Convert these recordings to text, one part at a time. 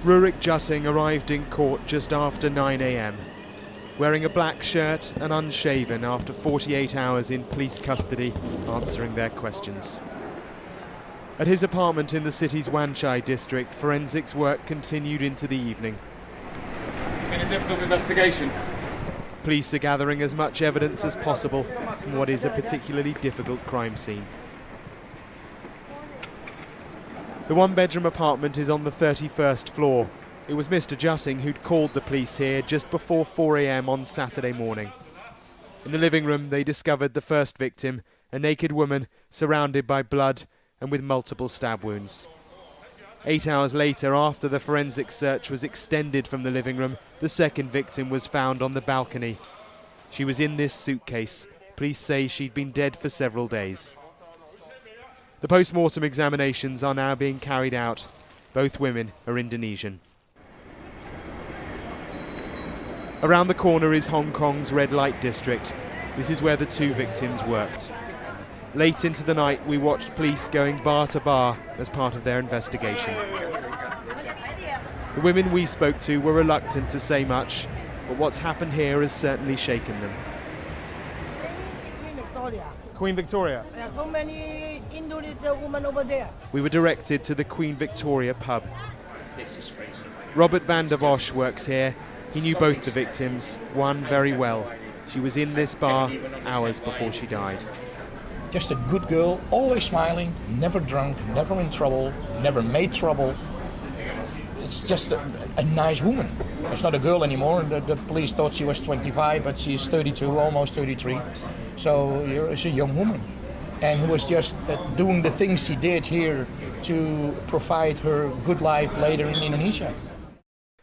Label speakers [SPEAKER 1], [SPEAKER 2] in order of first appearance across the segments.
[SPEAKER 1] Rurik Jutting arrived in court just after 9 a.m, wearing a black shirt and unshaven after 48 hours in police custody, answering their questions. At his apartment in the city's Wan Chai district, forensics work continued into the evening.
[SPEAKER 2] It's been a difficult investigation.
[SPEAKER 1] Police are gathering as much evidence as possible from what is a particularly difficult crime scene. The one-bedroom apartment is on the 31st floor. It was Mr. Jutting who'd called the police here just before 4 a.m. on Saturday morning. In the living room, they discovered the first victim, a naked woman surrounded by blood and with multiple stab wounds. 8 hours later, after the forensic search was extended from the living room, the second victim was found on the balcony. She was in this suitcase. Police say she'd been dead for several days. The post-mortem examinations are now being carried out. Both women are Indonesian. Around the corner is Hong Kong's red light district. This is where the two victims worked. Late into the night, we watched police going bar to bar as part of their investigation. The women we spoke to were reluctant to say much, but what's happened here has certainly shaken them.
[SPEAKER 2] Queen Victoria.
[SPEAKER 3] So many Indonesian women over there.
[SPEAKER 1] We were directed to the Queen Victoria pub. Robert van der Bosch works here. He knew both the victims, one very well. She was in this bar hours before she died.
[SPEAKER 4] Just a good girl, always smiling, never drunk, never in trouble, never made trouble. It's just a nice woman. It's not a girl anymore. The police thought she was 25, but she's 32, almost 33. So she's a young woman. And who was just doing the things she did here to provide her good life later in Indonesia.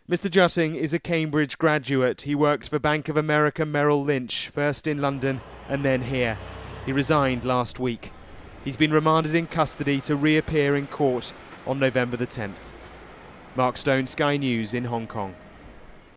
[SPEAKER 1] Mr. Jutting is a Cambridge graduate. He worked for Bank of America Merrill Lynch, first in London and then here. He resigned last week. He's been remanded in custody to reappear in court on November the 10th. Mark Stone, Sky News in Hong Kong.